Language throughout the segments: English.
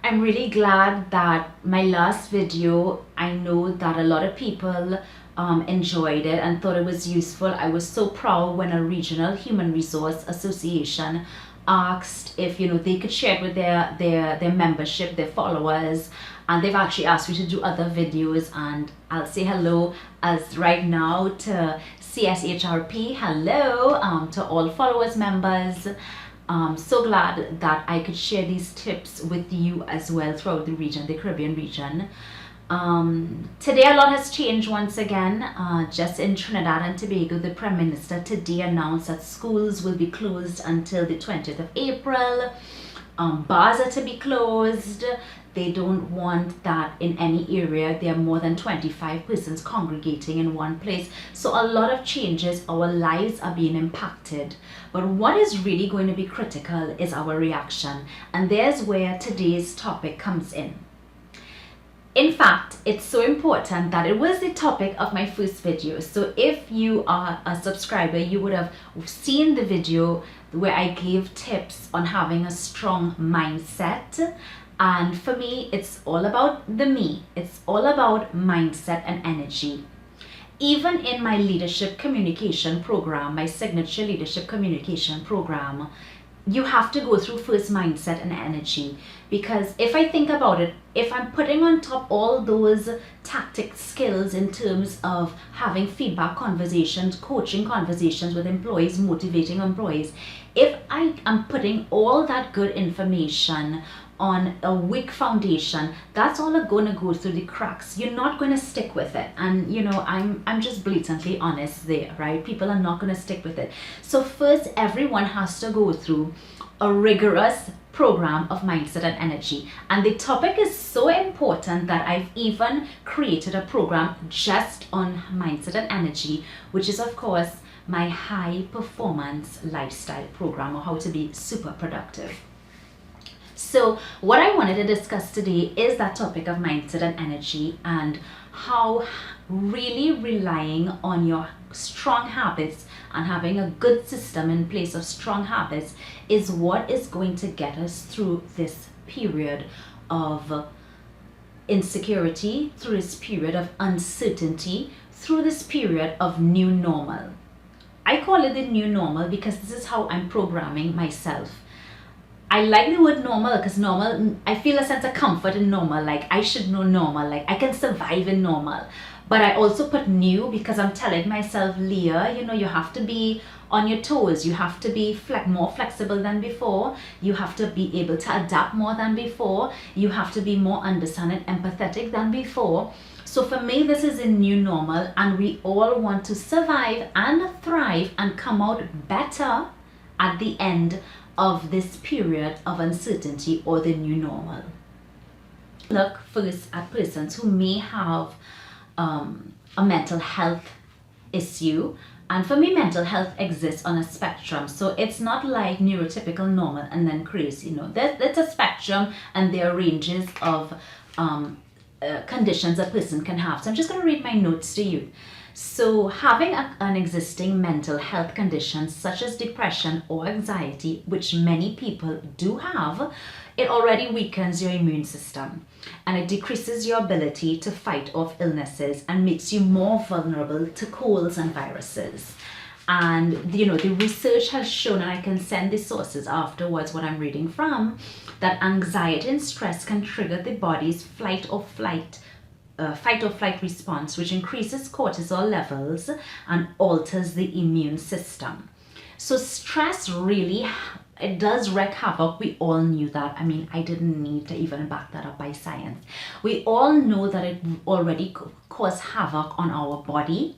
I'm really glad that my last video, I know that a lot of people enjoyed it and thought it was useful. I was so proud when a regional human resource association asked if they could share it with their membership, their followers, and they've actually asked me to do other videos. And I'll say hello as right now to CSHRP, hello to all followers, members. So glad that I could share these tips with you as well throughout the region, the Caribbean region. Today a lot has changed once again. Just in Trinidad and Tobago, the Prime Minister today announced that schools will be closed until the 20th of April. Bars are to be closed. They don't want that in any area there are more than 25 persons congregating in one place. So a lot of changes, our lives are being impacted. But what is really going to be critical is our reaction. And there's where today's topic comes in. In fact, it's so important that it was the topic of my first video. So if you are a subscriber, you would have seen the video where I gave tips on having a strong mindset. And for me, it's all about the me. It's all about mindset and energy. Even in my leadership communication program, my signature leadership communication program, you have to go through first mindset and energy. Because if I think about it, if I'm putting on top all those tactic skills in terms of having feedback conversations, coaching conversations with employees, motivating employees, if I am putting all that good information on a weak foundation, that's all going to go through the cracks. You're not going to stick with it. And I'm just blatantly honest there, right? People are not going to stick with it. So first, everyone has to go through a rigorous program of mindset and energy. And the topic is so important that I've even created a program just on mindset and energy, which is of course my high performance lifestyle program, or how to be super productive. So what I wanted to discuss today is that topic of mindset and energy, and how really relying on your strong habits and having a good system in place of strong habits is what is going to get us through this period of insecurity, through this period of uncertainty, through this period of new normal. I call it the new normal because this is how I'm programming myself. I like the word normal because normal, I feel a sense of comfort in normal. Like I should know normal, like I can survive in normal. But I also put new because I'm telling myself, Leah, you have to be on your toes. You have to be more flexible than before. You have to be able to adapt more than before. You have to be more understanding, empathetic than before. So for me, this is a new normal, and we all want to survive and thrive and come out better at the end of this period of uncertainty or the new normal. Look first at persons who may have a mental health issue. And for me, mental health exists on a spectrum. So it's not like neurotypical, normal, and then crazy. There's a spectrum, and there are ranges of conditions a person can have. So I'm just going to read my notes to you. So having an existing mental health condition such as depression or anxiety, which many people do have, it already weakens your immune system, and it decreases your ability to fight off illnesses and makes you more vulnerable to colds and viruses. And the research has shown, and I can send the sources afterwards what I'm reading from, that anxiety and stress can trigger the body's fight or flight response, which increases cortisol levels and alters the immune system. So stress really, it does wreak havoc. We all knew that. I mean, I didn't need to even back that up by science. We all know that it already causes havoc on our body.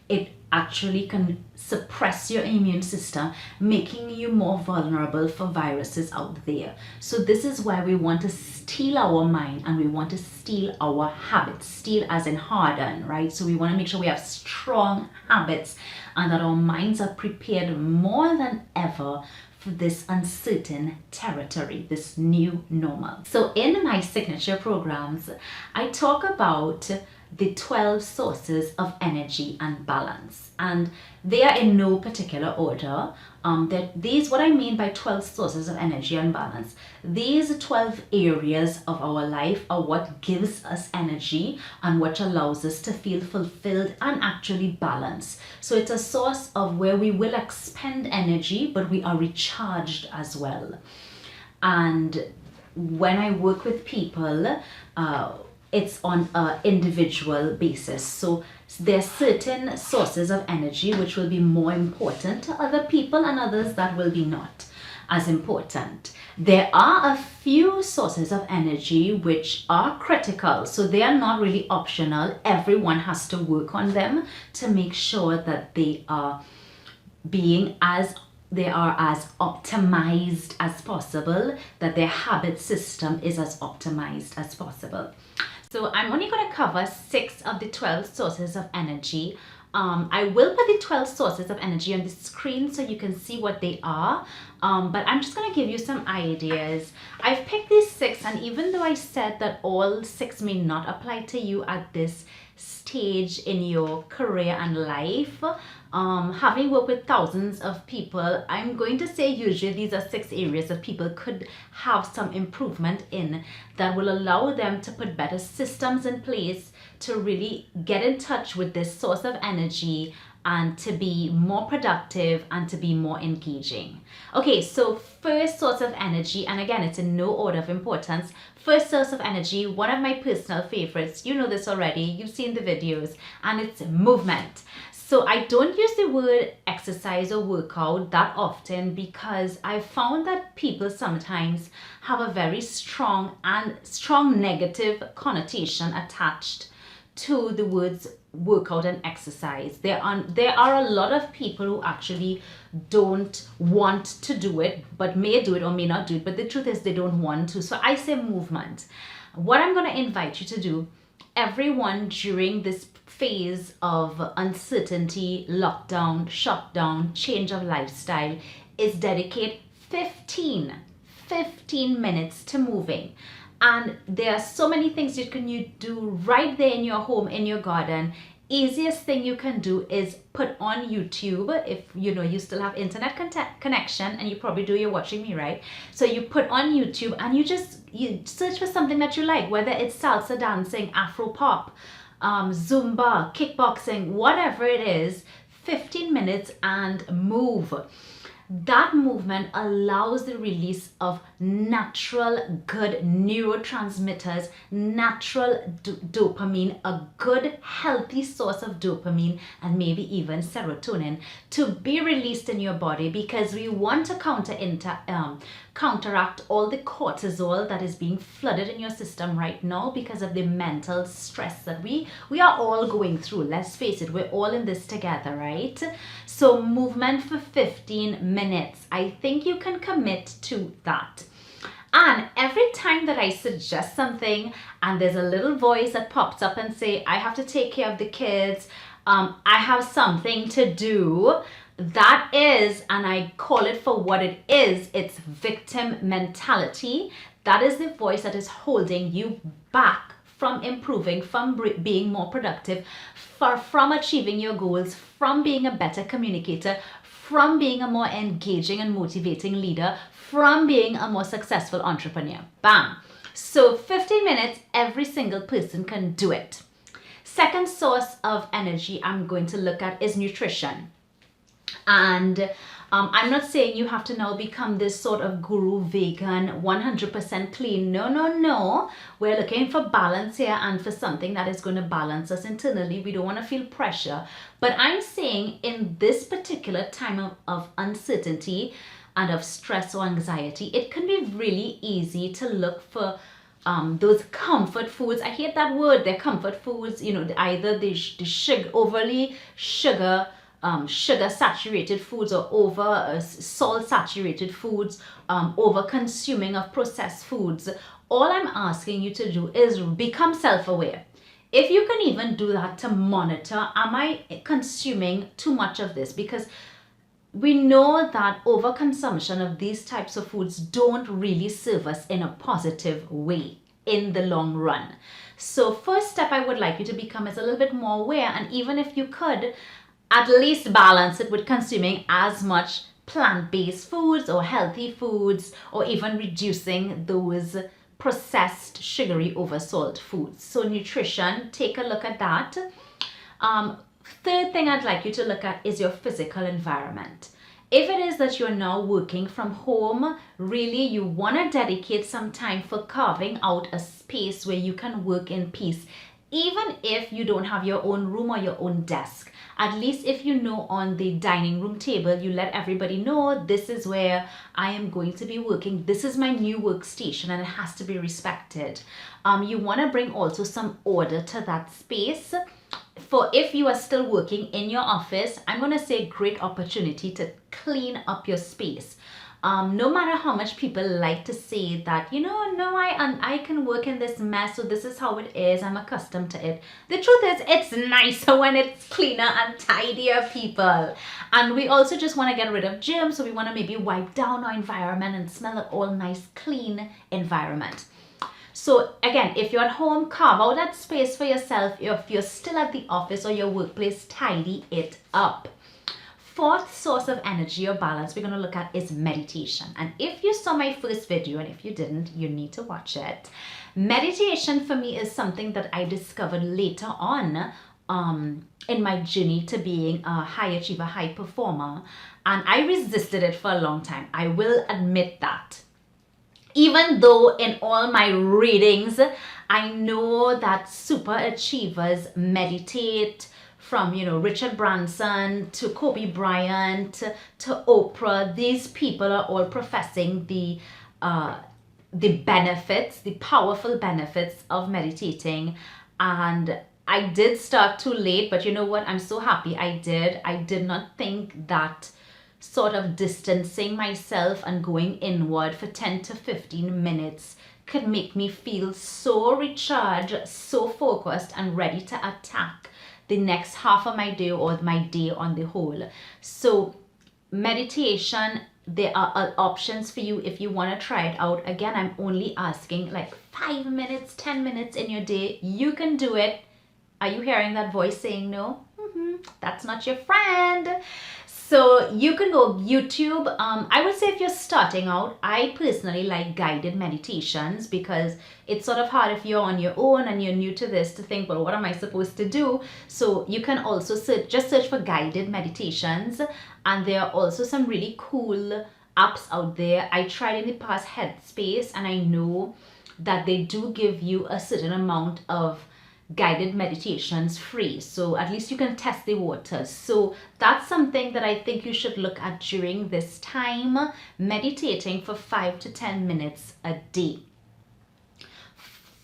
It actually can suppress your immune system, making you more vulnerable for viruses out there. So this is why we want to steal our mind, and we want to steal our habits. Steal as in harden, right? So we want to make sure we have strong habits and that our minds are prepared more than ever for this uncertain territory, this new normal. So in my signature programs, I talk about the 12 sources of energy and balance. And they are in no particular order. What I mean by 12 sources of energy and balance, these 12 areas of our life are what gives us energy and what allows us to feel fulfilled and actually balanced. So it's a source of where we will expend energy, but we are recharged as well. And when I work with people, it's on an individual basis. So there are certain sources of energy which will be more important to other people and others that will be not as important. There are a few sources of energy which are critical, so they are not really optional. Everyone has to work on them to make sure that they are as optimized as possible, that their habit system is as optimized as possible. So I'm only going to cover 6 of the 12 sources of energy. I will put the 12 sources of energy on the screen so you can see what they are, but I'm just going to give you some ideas. I've picked these 6, and even though I said that all 6 may not apply to you at this stage in your career and life, having worked with thousands of people, I'm going to say usually these are 6 areas that people could have some improvement in that will allow them to put better systems in place to really get in touch with this source of energy and to be more productive and to be more engaging. Okay, so first source of energy, and again, it's in no order of importance. First source of energy, one of my personal favorites, you know this already, you've seen the videos, and it's movement. So I don't use the word exercise or workout that often because I found that people sometimes have a very strong negative connotation attached to the words workout and exercise. There are a lot of people who actually don't want to do it, but may do it or may not do it, but the truth is they don't want to. So I say movement. What I'm going to invite you to do, everyone during this phase of uncertainty, lockdown, shutdown, change of lifestyle, is dedicate 15 minutes to moving. And there are so many things you can do right there in your home, in your garden. Easiest thing you can do is put on YouTube, if you still have internet connection, and you probably do, you're watching me, right? So you put on YouTube and you search for something that you like, whether it's salsa dancing, Afro pop, Zumba, kickboxing, whatever it is, 15 minutes and move. That movement allows the release of natural good neurotransmitters, natural dopamine, a good healthy source of dopamine, and maybe even serotonin to be released in your body, because we want to counteract all the cortisol that is being flooded in your system right now because of the mental stress that we are all going through. Let's face it, we're all in this together, right? So movement for 15 minutes. I think you can commit to that. And every time that I suggest something and there's a little voice that pops up and say, I have to take care of the kids, I have something to do, that is, and I call it for what it is, it's victim mentality. That is the voice that is holding you back from improving, from being more productive, from achieving your goals, from being a better communicator, from being a more engaging and motivating leader, from being a more successful entrepreneur. Bam! So 15 minutes, every single person can do it. Second source of energy I'm going to look at is nutrition. And I'm not saying you have to now become this sort of guru vegan, 100% clean. No. We're looking for balance here and for something that is going to balance us internally. We don't want to feel pressure. But I'm saying in this particular time of uncertainty and of stress or anxiety, it can be really easy to look for those comfort foods. I hate that word. They're comfort foods. Either the overly sugar saturated foods or over salt saturated foods, over consuming of processed foods. All I'm asking you to do is become self-aware. If you can even do that, to monitor, am I consuming too much of this? Because we know that overconsumption of these types of foods don't really serve us in a positive way in the long run. So first step I would like you to become is a little bit more aware, and even if you could, at least balance it with consuming as much plant-based foods or healthy foods, or even reducing those processed sugary oversalt foods. So nutrition, take a look at that. Third thing I'd like you to look at is your physical environment. If it is that you're now working from home, really you want to dedicate some time for carving out a space where you can work in peace. Even if you don't have your own room or your own desk, at least if you know on the dining room table, you let everybody know this is where I am going to be working. This is my new workstation and it has to be respected. You want to bring also some order to that space. For if you are still working in your office, I'm going to say great opportunity to clean up your space. No matter how much people like to say that, no, I can work in this mess, so this is how it is, I'm accustomed to it. The truth is, it's nicer when it's cleaner and tidier, people. And we also just want to get rid of germs, so we want to maybe wipe down our environment and smell it all nice, clean environment. So again, if you're at home, carve out that space for yourself. If you're still at the office or your workplace, tidy it up. Fourth source of energy or balance we're going to look at is meditation. And if you saw my first video, and if you didn't, you need to watch it. Meditation for me is something that I discovered later on in my journey to being a high achiever, high performer. And I resisted it for a long time. I will admit that. Even though in all my readings, I know that super achievers meditate, from Richard Branson to Kobe Bryant to Oprah. These people are all professing the benefits, the powerful benefits of meditating. And I did start too late, but you know what? I'm so happy I did. I did not think that sort of distancing myself and going inward for 10 to 15 minutes could make me feel so recharged, so focused and ready to attack the next half of my day or my day on the whole. So meditation, there are options for you if you want to try it out. Again, I'm only asking like 5 minutes, 10 minutes in your day. You can do it. Are you hearing that voice saying no? That's not your friend. So you can go YouTube. I would say if you're starting out, I personally like guided meditations because it's sort of hard if you're on your own and you're new to this to think, well, what am I supposed to do? So you can also search for guided meditations. And there are also some really cool apps out there. I tried in the past Headspace, and I know that they do give you a certain amount of guided meditations free, so at least you can test the waters. So that's something that I think you should look at during this time, meditating for 5 to 10 minutes a day.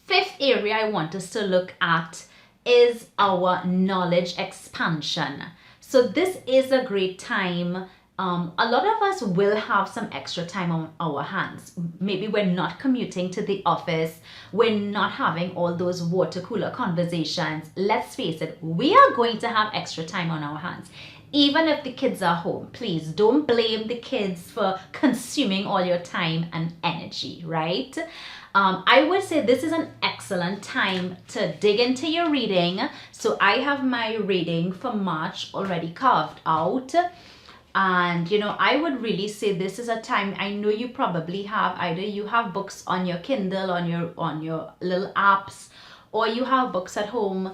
Fifth area I want us to look at is our knowledge expansion. So this is a great time. A lot of us will have some extra time on our hands. Maybe we're not commuting to the office. We're not having all those water cooler conversations. Let's face it, we are going to have extra time on our hands. Even if the kids are home, please don't blame the kids for consuming all your time and energy, right? I would say this is an excellent time to dig into your reading. So I have my reading for March already carved out. And I would really say this is a time, I know you probably have, either you have books on your Kindle, on your little apps, or you have books at home.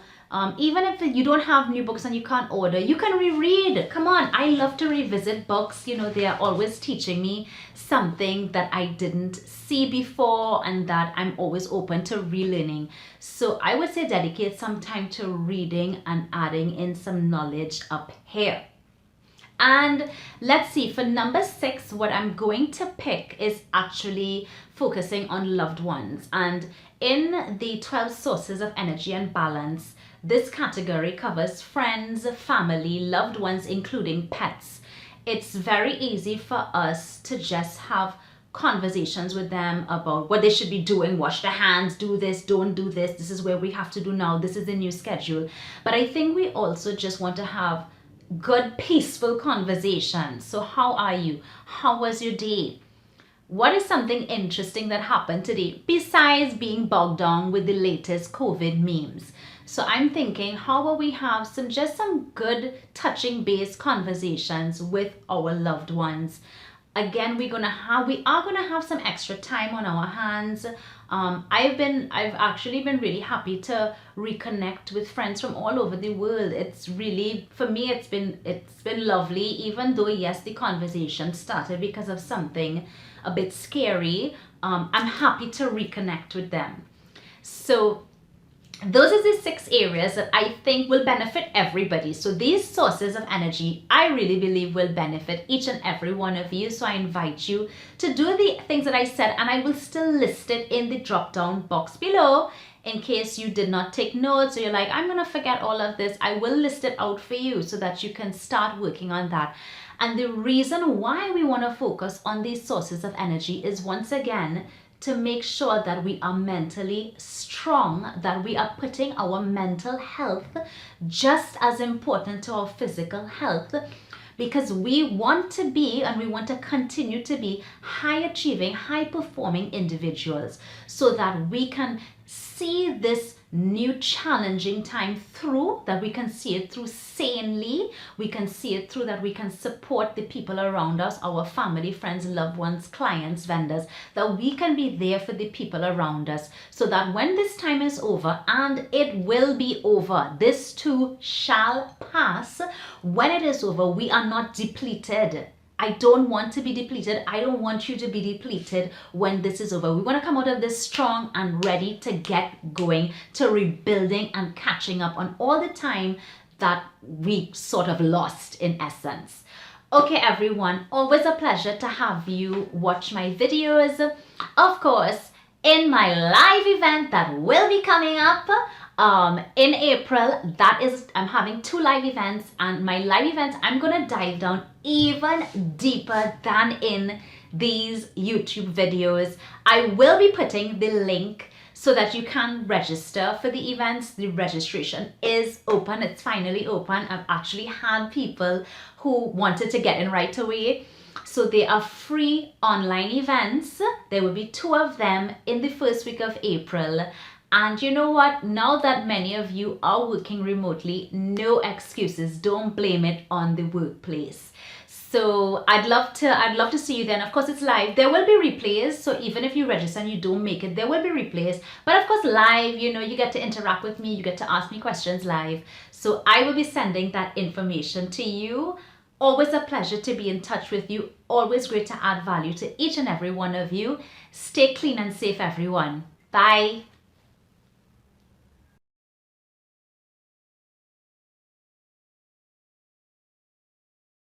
Even if you don't have new books and you can't order, you can reread. Come on, I love to revisit books. They are always teaching me something that I didn't see before, and that I'm always open to relearning. So I would say dedicate some time to reading and adding in some knowledge up here. And let's see, for number 6, what I'm going to pick is actually focusing on loved ones. And in the 12 sources of energy and balance, this category covers friends, family, loved ones, including pets. It's very easy for us to just have conversations with them about what they should be doing, wash their hands, do this, don't do this, this is where we have to do now, this is the new schedule. But I think we also just want to have good, peaceful conversation. So how are you? How was your day? what is something interesting that happened today besides being bogged down with the latest COVID memes? So I'm thinking, how about we have some good touching base conversations with our loved ones? Again, we are gonna have some extra time on our hands. I've actually been really happy to reconnect with friends from all over the world. It's really, for me, it's been lovely, even though yes, the conversation started because of something a bit scary. I'm happy to reconnect with them. So those are the 6 areas that I think will benefit everybody. So these sources of energy, I really believe will benefit each and every one of you. So I invite you to do the things that I said, and I will still list it in the drop down box below in case you did not take notes or you're like, I'm going to forget all of this. I will list it out for you so that you can start working on that. And the reason why we want to focus on these sources of energy is, once again, to make sure that we are mentally strong, that we are putting our mental health just as important to our physical health, because we want to be and we want to continue to be high achieving, high performing individuals, so that we can see this new challenging time through, that we can see it through sanely, we can see it through that we can support the people around us, our family, friends, loved ones, clients, vendors, that we can be there for the people around us, so that when this time is over, and it will be over, this too shall pass, when it is over, we are not depleted. I don't want to be depleted. I don't want you to be depleted when this is over. We want to come out of this strong and ready to get going, to rebuilding and catching up on all the time that we sort of lost, in essence. Okay, everyone, always a pleasure to have you watch my videos. Of course, in my live event that will be coming up in April, I'm having 2 live events, and my live events, I'm gonna dive down even deeper than in these YouTube videos. I will be putting the link so that you can register for the events. The registration is open. It's finally open. I've actually had people who wanted to get in right away. So they are free online events. There will be 2 of them in the first week of April. And you know what? Now that many of you are working remotely, no excuses. Don't blame it on the workplace. So I'd love to see you then. Of course, it's live. There will be replays. So even if you register and you don't make it, there will be replays. But of course, live, you get to interact with me. You get to ask me questions live. So I will be sending that information to you. Always a pleasure to be in touch with you. Always great to add value to each and every one of you. Stay clean and safe, everyone. Bye.